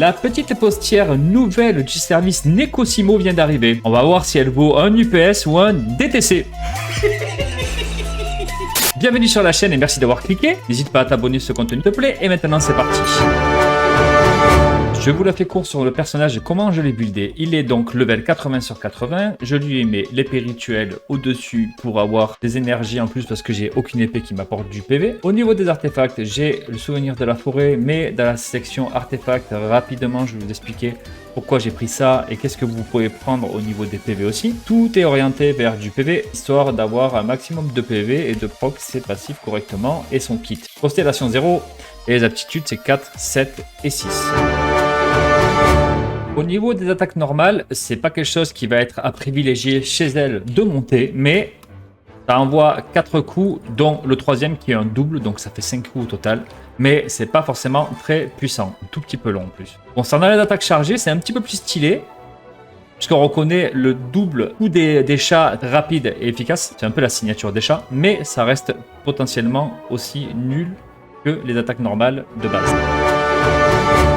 La petite postière nouvelle du service Necosimo vient d'arriver. On va voir si elle vaut un UPS ou un DTC. Bienvenue sur la chaîne et merci d'avoir cliqué. N'hésite pas à t'abonner si ce contenu te plaît. Et maintenant, c'est parti. Je vous la fais court sur le personnage et comment je l'ai buildé. Il est donc level 80 sur 80. Je lui ai mis l'épée rituelle au-dessus pour avoir des énergies en plus parce que j'ai aucune épée qui m'apporte du PV. Au niveau des artefacts, j'ai le souvenir de la forêt, mais dans la section artefacts, rapidement, je vais vous expliquer pourquoi j'ai pris ça et qu'est-ce que vous pouvez prendre au niveau des PV aussi. Tout est orienté vers du PV, histoire d'avoir un maximum de PV et de proc ses passifs correctement et son kit. Constellation 0 et les aptitudes, c'est 4, 7 et 6. Au niveau des attaques normales, c'est pas quelque chose qui va être à privilégier chez elle de monter, mais ça envoie 4 coups, dont le troisième qui est un double, donc ça fait 5 coups au total. Mais c'est pas forcément très puissant, un tout petit peu long en plus. Concernant les attaques chargées, c'est un petit peu plus stylé, puisqu'on reconnaît le double coup des chats rapide et efficace. C'est un peu la signature des chats, mais ça reste potentiellement aussi nul que les attaques normales de base.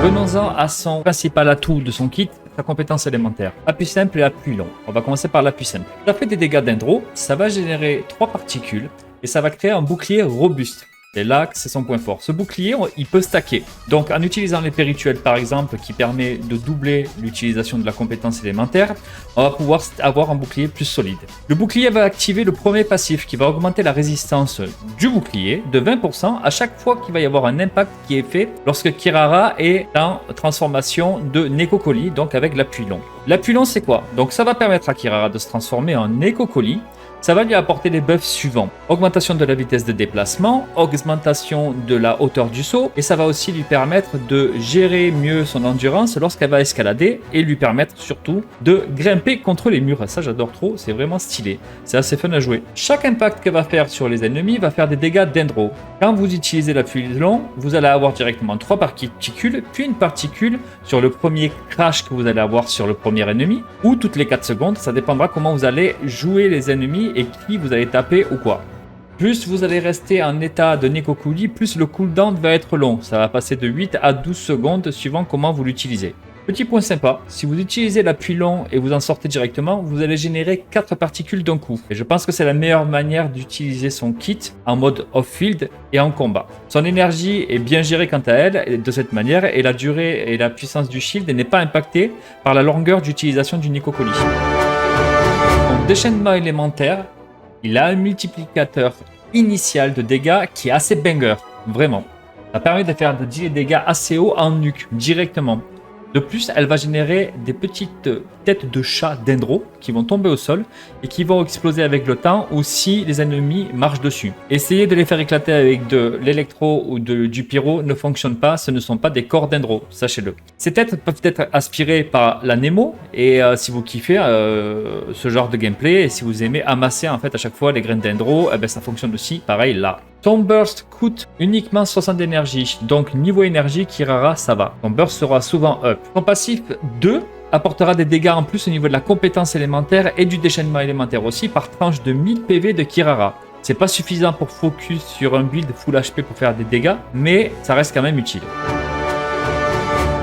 Venons-en à son principal atout de son kit, sa compétence élémentaire. Appui simple et appui long. On va commencer par l'appui simple. Ça fait des dégâts d'Endro, ça va générer 3 particules et ça va créer un bouclier robuste. Et là, c'est son point fort. Ce bouclier, il peut stacker. Donc, en utilisant l'épée rituelle, par exemple, qui permet de doubler l'utilisation de la compétence élémentaire, on va pouvoir avoir un bouclier plus solide. Le bouclier va activer le premier passif qui va augmenter la résistance du bouclier de 20% à chaque fois qu'il va y avoir un impact qui est fait lorsque Kirara est en transformation de Necocoli, donc avec l'appui long. L'appui long, c'est quoi? Donc, ça va permettre à Kirara de se transformer en Necocoli. Ça va lui apporter les buffs suivants. Augmentation de la vitesse de déplacement, augmentation de la hauteur du saut, et ça va aussi lui permettre de gérer mieux son endurance lorsqu'elle va escalader, et lui permettre surtout de grimper contre les murs. Ça j'adore trop, c'est vraiment stylé. C'est assez fun à jouer. Chaque impact qu'elle va faire sur les ennemis va faire des dégâts d'Endro. Quand vous utilisez l'appui long, vous allez avoir directement 3 particules, puis une particule sur le premier crash que vous allez avoir sur le premier ennemi, ou toutes les 4 secondes, ça dépendra comment vous allez jouer les ennemis et qui vous allez taper ou quoi. Plus vous allez rester en état de Necocoli, plus le cooldown va être long. Ça va passer de 8 à 12 secondes suivant comment vous l'utilisez. Petit point sympa, si vous utilisez l'appui long et vous en sortez directement, vous allez générer 4 particules d'un coup. Et je pense que c'est la meilleure manière d'utiliser son kit en mode off-field et en combat. Son énergie est bien gérée quant à elle de cette manière et la durée et la puissance du shield n'est pas impactée par la longueur d'utilisation du Necocoli. Déchaînement élémentaire, il a un multiplicateur initial de dégâts qui est assez banger, vraiment. Ça permet de faire des dégâts assez hauts en nuque, directement. De plus, elle va générer des petites têtes de chat d'Endro qui vont tomber au sol et qui vont exploser avec le temps ou si les ennemis marchent dessus. Essayez de les faire éclater avec de l'électro ou du pyro ne fonctionne pas, ce ne sont pas des corps d'Endro, sachez-le. Ces têtes peuvent être aspirées par la Nemo et si vous kiffez ce genre de gameplay et si vous aimez amasser en fait à chaque fois les graines d'Endro, eh ben, ça fonctionne aussi pareil là. Ton burst coûte uniquement 60 d'énergie, donc niveau énergie, Kirara, ça va. Ton burst sera souvent up. Ton passif 2 apportera des dégâts en plus au niveau de la compétence élémentaire et du déchaînement élémentaire aussi par tranche de 1000 PV de Kirara. C'est pas suffisant pour focus sur un build full HP pour faire des dégâts, mais ça reste quand même utile.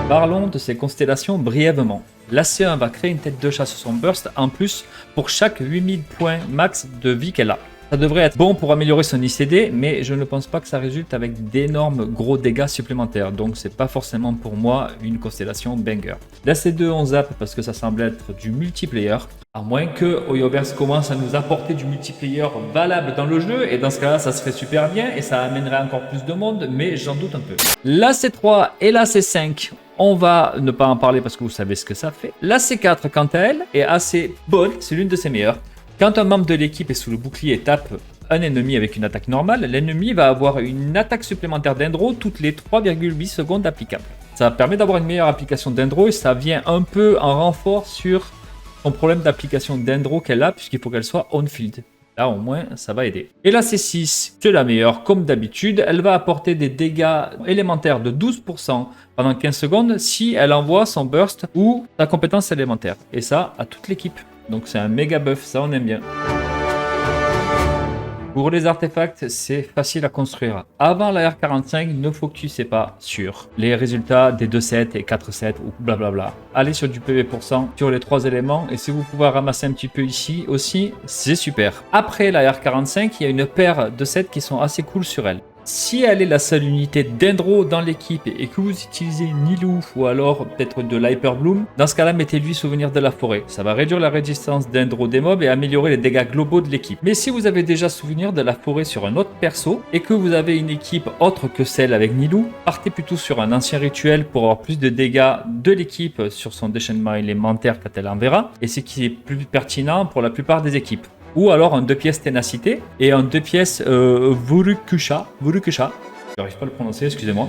Parlons de ces constellations brièvement. La C1 va créer une tête de chat sur son burst en plus pour chaque 8000 points max de vie qu'elle a. Ça devrait être bon pour améliorer son ICD, mais je ne pense pas que ça résulte avec d'énormes gros dégâts supplémentaires. Donc c'est pas forcément pour moi une constellation banger. La C2 on zappe parce que ça semble être du multiplayer. À moins que Hoyoverse commence à nous apporter du multiplayer valable dans le jeu. Et dans ce cas-là, ça serait super bien et ça amènerait encore plus de monde, mais j'en doute un peu. La C3 et la C5, on va ne pas en parler parce que vous savez ce que ça fait. La C4, quant à elle, est assez bonne, c'est l'une de ses meilleures. Quand un membre de l'équipe est sous le bouclier et tape un ennemi avec une attaque normale, l'ennemi va avoir une attaque supplémentaire d'Endro toutes les 3,8 secondes applicables. Ça permet d'avoir une meilleure application d'Endro et ça vient un peu en renfort sur son problème d'application d'Endro qu'elle a puisqu'il faut qu'elle soit on-field. Là au moins ça va aider. Et la C6, c'est la meilleure comme d'habitude, elle va apporter des dégâts élémentaires de 12% pendant 15 secondes si elle envoie son burst ou sa compétence élémentaire. Et ça à toute l'équipe. Donc c'est un méga buff, ça on aime bien. Pour les artefacts, c'est facile à construire. Avant la R45, ne focussez pas sur les résultats des 2-7 et 4-7 ou blablabla. Allez sur du PV% sur les 3 éléments et si vous pouvez ramasser un petit peu ici aussi, c'est super. Après la R45, il y a une paire de sets qui sont assez cool sur elle. Si elle est la seule unité Dendro dans l'équipe et que vous utilisez Nilou ou alors peut-être de l'Hyper Bloom, dans ce cas-là, mettez-lui souvenir de la forêt. Ça va réduire la résistance Dendro des mobs et améliorer les dégâts globaux de l'équipe. Mais si vous avez déjà souvenir de la forêt sur un autre perso et que vous avez une équipe autre que celle avec Nilou, partez plutôt sur un ancien rituel pour avoir plus de dégâts de l'équipe sur son déchaînement élémentaire quand elle enverra et ce qui est plus pertinent pour la plupart des équipes. Ou alors un 2 pièces ténacité et un 2 pièces Vurukusha, j'arrive pas à le prononcer, excusez-moi,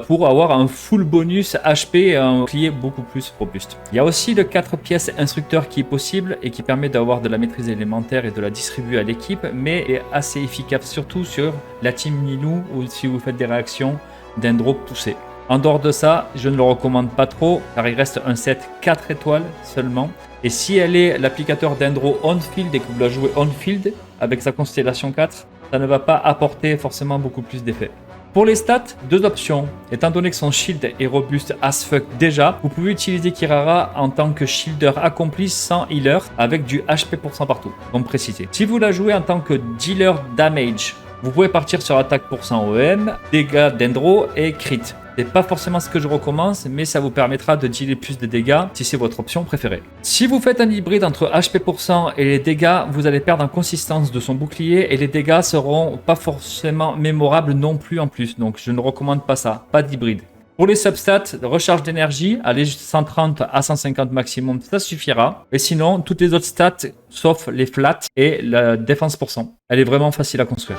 pour avoir un full bonus HP et un bouclier beaucoup plus robuste. Il y a aussi le 4 pièces instructeur qui est possible et qui permet d'avoir de la maîtrise élémentaire et de la distribuer à l'équipe, mais est assez efficace surtout sur la team Nilou ou si vous faites des réactions Dendro poussées. En dehors de ça, je ne le recommande pas trop car il reste un set 4 étoiles seulement. Et si elle est l'applicateur Dendro on-field et que vous la jouez on-field avec sa constellation 4, ça ne va pas apporter forcément beaucoup plus d'effets. Pour les stats, deux options. Étant donné que son shield est robuste as fuck déjà, vous pouvez utiliser Kirara en tant que shielder accompli sans healer avec du HP % partout, comme précisé. Si vous la jouez en tant que dealer damage, vous pouvez partir sur attaque % OM, dégâts Dendro et crit. C'est pas forcément ce que je recommande, mais ça vous permettra de dealer plus de dégâts si c'est votre option préférée. Si vous faites un hybride entre HP % et les dégâts, vous allez perdre en consistance de son bouclier et les dégâts seront pas forcément mémorables non plus en plus. Donc je ne recommande pas ça, pas d'hybride. Pour les substats, recharge d'énergie, allez 130 à 150 maximum, ça suffira. Et sinon, toutes les autres stats, sauf les flats et la défense %. Elle est vraiment facile à construire.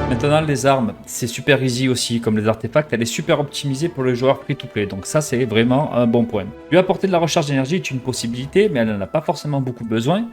Maintenant, les armes, c'est super easy aussi, comme les artefacts, elle est super optimisée pour les joueurs free-to-play, donc ça c'est vraiment un bon point. Lui apporter de la recharge d'énergie est une possibilité, mais elle n'en a pas forcément beaucoup besoin,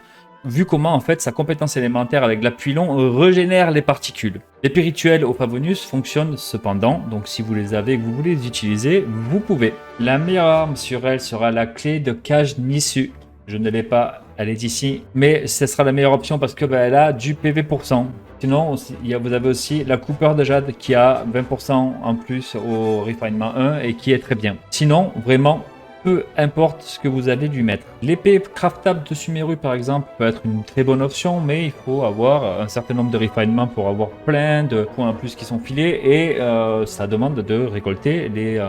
vu comment en fait sa compétence élémentaire avec l'appui long régénère les particules. Les spirituels au Favonius fonctionnent cependant, donc si vous les avez et que vous voulez les utiliser, vous pouvez. La meilleure arme sur elle sera la clé de Cage Nissu. Je ne l'ai pas, elle est ici, mais ce sera la meilleure option parce que elle a du PV %. Sinon, vous avez aussi la Cooper de Jade qui a 20% en plus au Refinement 1 et qui est très bien. Sinon, vraiment, peu importe ce que vous allez lui mettre. L'épée craftable de Sumeru, par exemple, peut être une très bonne option, mais il faut avoir un certain nombre de refinements pour avoir plein de points en plus qui sont filés et ça demande de récolter les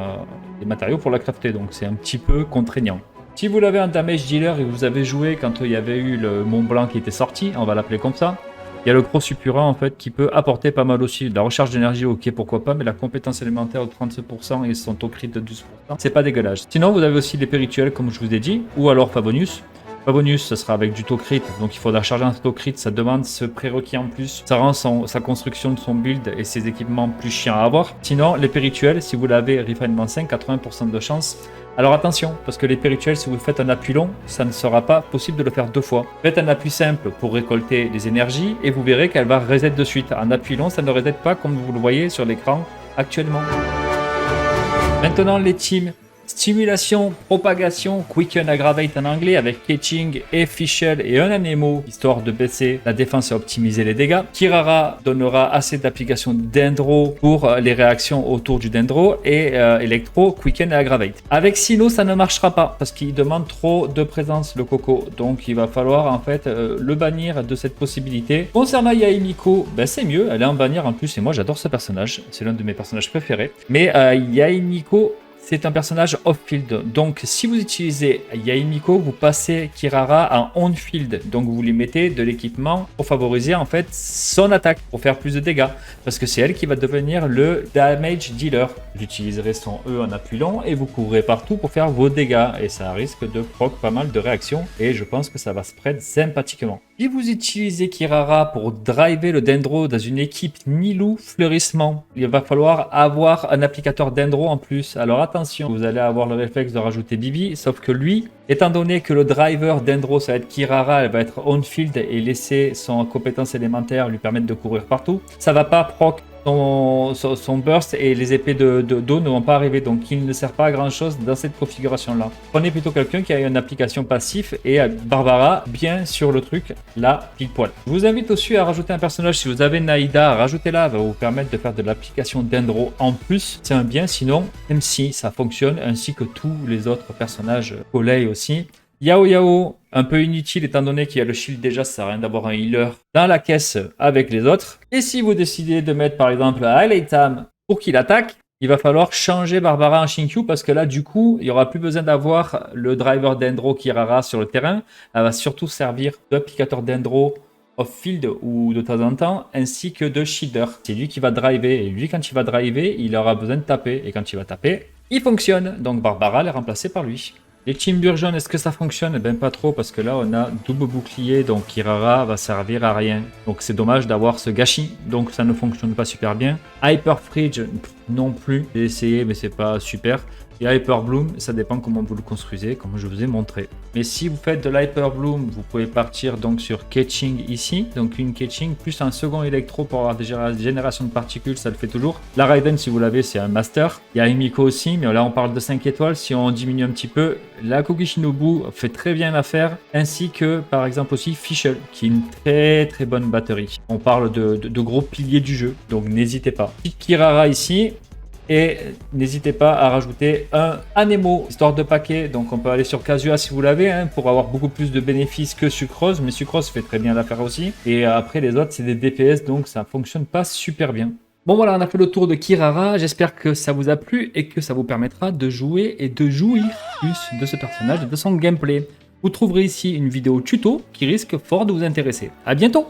matériaux pour la crafter, donc c'est un petit peu contraignant. Si vous l'avez en damage dealer et vous avez joué quand il y avait eu le Mont Blanc qui était sorti, on va l'appeler comme ça, il y a le Gros Suppura en fait qui peut apporter pas mal aussi. De la recharge d'énergie, ok, pourquoi pas, mais la compétence élémentaire de 37% et son taux crit de 12%, c'est pas dégueulasse. Sinon, vous avez aussi l'épée rituelle comme je vous ai dit, ou alors Favonius. Favonius, ce sera avec du taux crit, donc il faudra charger un taux crit, ça demande ce prérequis en plus. Ça rend sa construction de son build et ses équipements plus chiants à avoir. Sinon, l'épée rituelle, si vous l'avez Refinement 5, 80% de chance. Alors attention, parce que l'épée rituelle, si vous faites un appui long, ça ne sera pas possible de le faire 2 fois. Faites un appui simple pour récolter les énergies et vous verrez qu'elle va reset de suite. Un appui long, ça ne reset pas comme vous le voyez sur l'écran actuellement. Maintenant, les teams. Stimulation, propagation, quicken, aggravate en anglais avec catching et fischl et un anémo histoire de baisser la défense et optimiser les dégâts. Kirara donnera assez d'applications dendro pour les réactions autour du dendro et électro, quicken et aggravate. Avec Sino ça ne marchera pas parce qu'il demande trop de présence le coco, donc il va falloir en fait le bannir de cette possibilité. Concernant Yaemiko, c'est mieux, elle est en bannir en plus et moi j'adore ce personnage, c'est l'un de mes personnages préférés. Mais Yaemiko, c'est un personnage off-field, donc si vous utilisez Yaemiko, vous passez Kirara en on-field, donc vous lui mettez de l'équipement pour favoriser en fait son attaque, pour faire plus de dégâts, parce que c'est elle qui va devenir le damage dealer. Vous utiliserez son E en appui long et vous courrez partout pour faire vos dégâts, et ça risque de proc pas mal de réactions, et je pense que ça va spread sympathiquement. Si vous utilisez Kirara pour driver le dendro dans une équipe Nilou fleurissement, il va falloir avoir un applicateur dendro en plus. Alors attention, vous allez avoir le réflexe de rajouter Bibi, sauf que lui, étant donné que le driver dendro, ça va être Kirara, elle va être on-field et laisser son compétence élémentaire lui permettre de courir partout, ça va pas proc son burst et les épées d'eau ne vont pas arriver, donc il ne sert pas à grand chose dans cette configuration là. Prenez plutôt quelqu'un qui a une application passif et Barbara bien sur le truc là pile poil. Je vous invite aussi à rajouter un personnage. Si vous avez Naïda, rajoutez-la, elle va vous permettre de faire de l'application d'Endro en plus. C'est un bien, sinon MC ça fonctionne, ainsi que tous les autres personnages. Olay aussi. Yao Yao, un peu inutile étant donné qu'il y a le shield déjà, ça sert à rien d'avoir un healer dans la caisse avec les autres. Et si vous décidez de mettre par exemple Highlight Tam pour qu'il attaque, il va falloir changer Barbara en Shinkyu parce que là du coup, il n'y aura plus besoin d'avoir le driver d'Endro Kirara sur le terrain. Elle va surtout servir d'applicateur d'Endro off-field ou de temps en temps, ainsi que de shielder. C'est lui qui va driver et lui quand il va driver, il aura besoin de taper et quand il va taper, il fonctionne. Donc Barbara est remplacée par lui. Les teams Burgeon, est-ce que ça fonctionne? Eh ben pas trop parce que là on a double bouclier, donc Kirara va servir à rien. Donc c'est dommage d'avoir ce gâchis, donc ça ne fonctionne pas super bien. Hyper Fridge non plus, j'ai essayé mais c'est pas super. Et Hyper Bloom, ça dépend comment vous le construisez, comme je vous ai montré. Mais si vous faites de l'Hyper Bloom, vous pouvez partir donc sur Catching ici. Donc une Catching plus un second électro pour avoir des générations de particules, ça le fait toujours. La Raiden, si vous l'avez, c'est un Master. Il y a Emiko aussi, mais là on parle de 5 étoiles. Si on diminue un petit peu, la Koki Shinobu fait très bien l'affaire. Ainsi que par exemple aussi Fischl, qui est une très très bonne batterie. On parle de gros piliers du jeu, donc n'hésitez pas. Petite Kirara ici. Et n'hésitez pas à rajouter un Anemo, histoire de paquet. Donc on peut aller sur Kazuya si vous l'avez, hein, pour avoir beaucoup plus de bénéfices que Sucrose. Mais Sucrose fait très bien l'affaire aussi. Et après les autres, c'est des DPS, donc ça fonctionne pas super bien. Bon voilà, on a fait le tour de Kirara. J'espère que ça vous a plu et que ça vous permettra de jouer et de jouir plus de ce personnage et de son gameplay. Vous trouverez ici une vidéo tuto qui risque fort de vous intéresser. À bientôt!